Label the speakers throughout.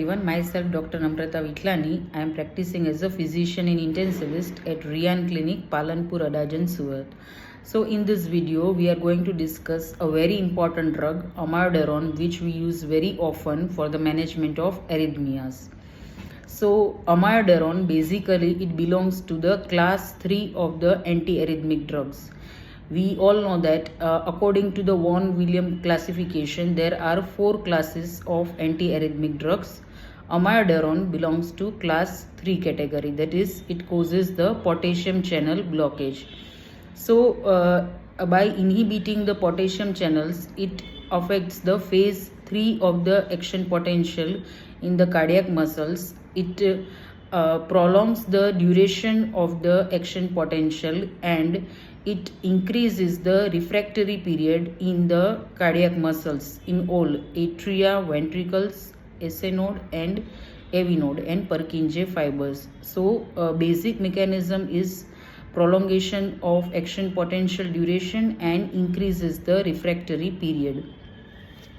Speaker 1: Everyone, myself Dr. Namrata Vithalani. I am practicing as a physician in Intensivist at Rian Clinic, Palanpur, Adajan, Surat. So in this video, we are going to discuss a very important drug, Amiodarone, which we use very often for the management of arrhythmias. So Amiodarone, basically it belongs to the class 3 of the antiarrhythmic drugs. We all know that according to the Vaughan Williams classification, there are 4 classes of antiarrhythmic drugs. Amiodarone belongs to class 3 category, that is, it causes the potassium channel blockage. So by inhibiting the potassium channels, it affects the phase 3 of the action potential in the cardiac muscles. It prolongs the duration of the action potential, and it increases the refractory period in the cardiac muscles in all atria, ventricles, SA node and AV node and Purkinje fibers. So basic mechanism is prolongation of action potential duration and increases the refractory period.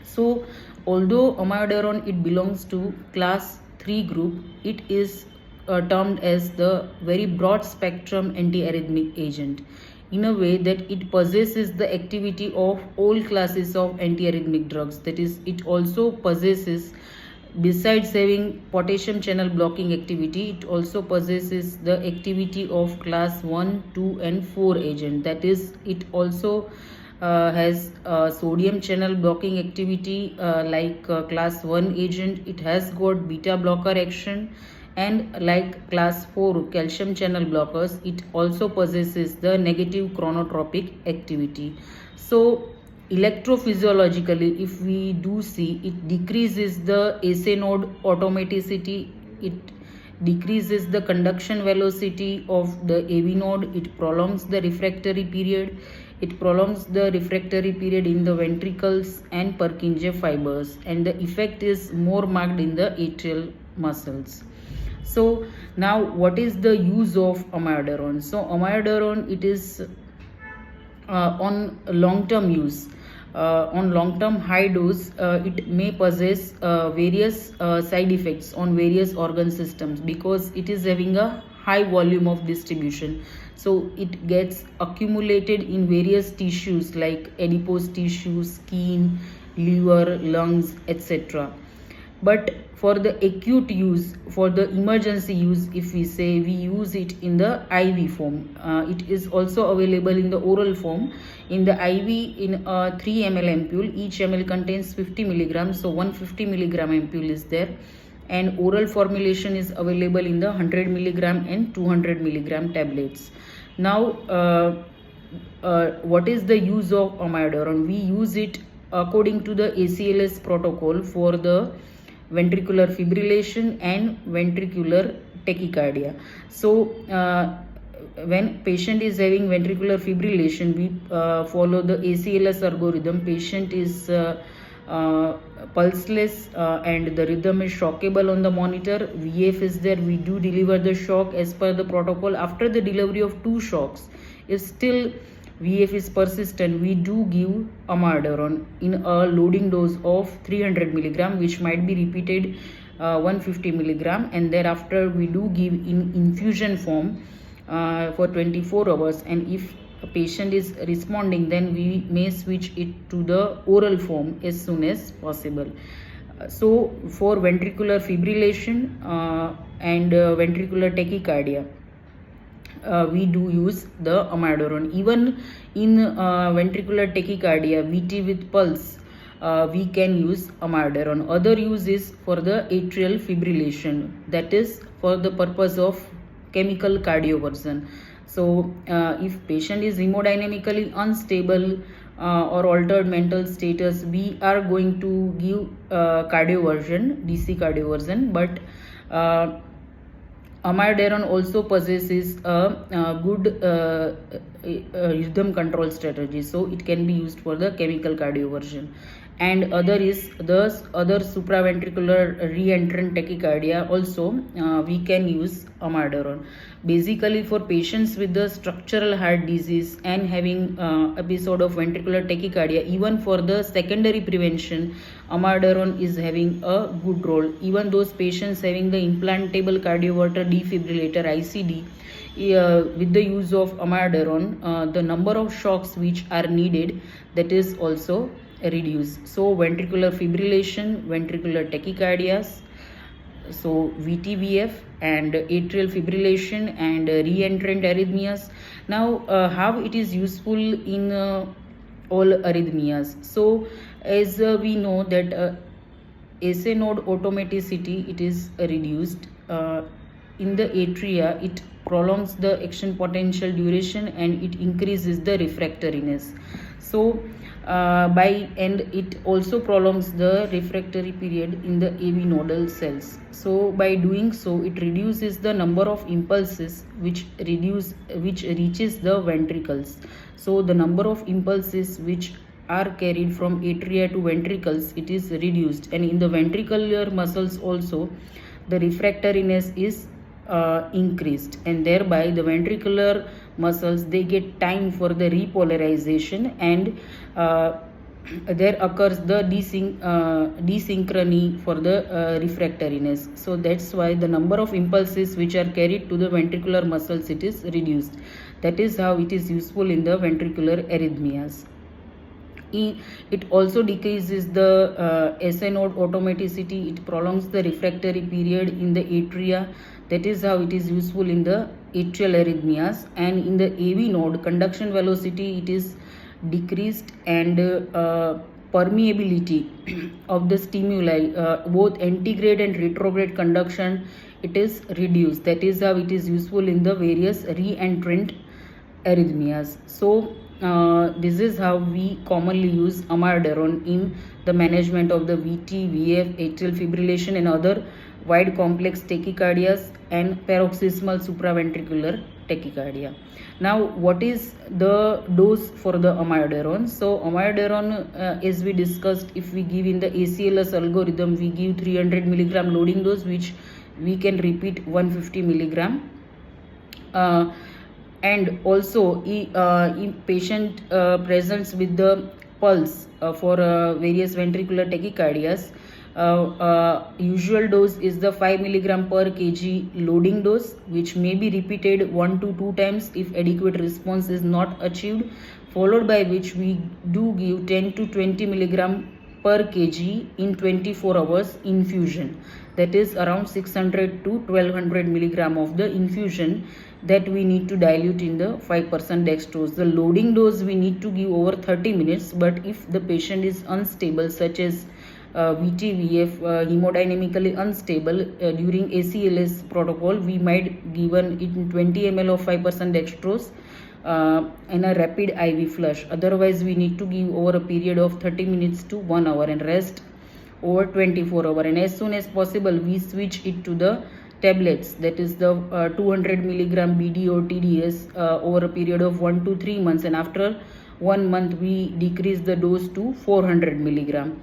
Speaker 1: So although Amiodarone it belongs to class 3 group, it is termed as the very broad spectrum antiarrhythmic agent, in a way that it possesses the activity of all classes of antiarrhythmic drugs. That is, it also possesses, besides having potassium channel blocking activity, it also possesses the activity of class 1, 2 and 4 agent. That is, it also has sodium channel blocking activity like class 1 agent. It has got beta blocker action, and like class 4 calcium channel blockers, it also possesses the negative chronotropic activity. So electrophysiologically, if we do see, it decreases the SA node automaticity, it decreases the conduction velocity of the AV node, it prolongs the refractory period, it prolongs the refractory period in the ventricles and Purkinje fibers, and the effect is more marked in the atrial muscles. So now, what is the use of Amiodarone? So Amiodarone, it is on long-term use. On long-term high dose, it may possess various side effects on various organ systems, because it is having a high volume of distribution. So it gets accumulated in various tissues like adipose tissue, skin, liver, lungs, etc. But for the acute use, for the emergency use, if we say, we use it in the IV form. It is also available in the oral form. In the IV, in a 3 ml ampule, each ml contains 50 milligrams, so 150 milligram ampule is there. And oral formulation is available in the 100 milligram and 200 milligram tablets. Now, what is the use of Amiodarone? We use it according to the ACLS protocol for the ventricular fibrillation and ventricular tachycardia. So when patient is having ventricular fibrillation, we follow the ACLS algorithm. Patient is pulseless and the rhythm is shockable on the monitor. VF is there. We do deliver the shock as per the protocol. After the delivery of 2 shocks, if still VF is persistent, we do give Amiodarone in a loading dose of 300 milligram, which might be repeated 150 milligram, and thereafter we do give in infusion form for 24 hours. And if a patient is responding, then we may switch it to the oral form as soon as possible. So for ventricular fibrillation and ventricular tachycardia, we do use the Amiodarone. Even in ventricular tachycardia, VT with pulse, we can use Amiodarone. Other use is for the atrial fibrillation, that is for the purpose of chemical cardioversion. So if patient is hemodynamically unstable or altered mental status, we are going to give cardioversion, DC cardioversion, but Amiodarone also possesses a good rhythm control strategy, so it can be used for the chemical cardioversion. And other is the other supraventricular reentrant tachycardia. Also we can use Amiodarone. Basically for patients with the structural heart disease and having episode of ventricular tachycardia, even for the secondary prevention, amiodarone is having a good role. Even those patients having the implantable cardioverter defibrillator ICD, with the use of amiodarone, the number of shocks which are needed, that is also reduced. So ventricular fibrillation, ventricular tachycardias, so VTVF, and atrial fibrillation and reentrant arrhythmias. Now how it is useful in all arrhythmias. So as we know that SA node automaticity, it is reduced in the atria. It prolongs the action potential duration and it increases the refractoriness. So and it also prolongs the refractory period in the AV nodal cells. So by doing so, it reduces the number of impulses which reaches the ventricles. So the number of impulses which are carried from atria to ventricles, it is reduced, and in the ventricular muscles also the refractoriness is increased, and thereby the ventricular muscles, they get time for the repolarization, and there occurs the desynchrony for the refractoriness. So that's why the number of impulses which are carried to the ventricular muscles, it is reduced. That is how it is useful in the ventricular arrhythmias. It also decreases the SA node automaticity. It prolongs the refractory period in the atria. That is how it is useful in the atrial arrhythmias. And in the AV node, conduction velocity, it is decreased, and permeability of the stimuli, both antegrade and retrograde conduction, it is reduced. That is how it is useful in the various reentrant arrhythmias. So this is how we commonly use amiodarone in the management of the VT, VF, atrial fibrillation and other wide complex tachycardias and paroxysmal supraventricular tachycardia. Now, what is the dose for the amiodarone? So amiodarone, as we discussed, if we give in the ACLS algorithm, we give 300 milligram loading dose, which we can repeat 150 milligram. And also in patient presents with the pulse for various ventricular tachycardias, usual dose is the 5 milligram per kg loading dose, which may be repeated 1 to 2 times if adequate response is not achieved, followed by which we do give 10 to 20 milligram per kg in 24 hours infusion. That is around 600 to 1200 milligram of the infusion that we need to dilute in the 5% dextrose. The loading dose we need to give over 30 minutes, but if the patient is unstable, such as VTVF, hemodynamically unstable, during ACLS protocol, we might given it in 20 ml of 5% dextrose in a rapid IV flush. Otherwise, we need to give over a period of 30 minutes to 1 hour and rest over 24 hours. And as soon as possible, we switch it to the tablets, that is the 200 milligram BD or TDS over a period of 1 to 3 months, and after 1 month we decrease the dose to 400 milligram.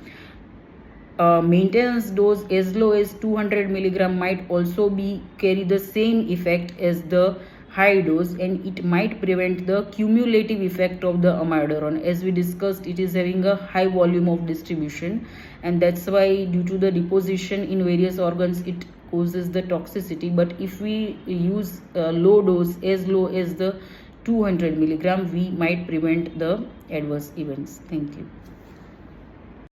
Speaker 1: Maintenance dose as low as 200 milligram might also be carry the same effect as the high dose, and it might prevent the cumulative effect of the amiodarone. As we discussed, it is having a high volume of distribution, and that's why due to the deposition in various organs it causes the toxicity. But if we use low dose as low as the 200 milligram, we might prevent the adverse events. Thank you.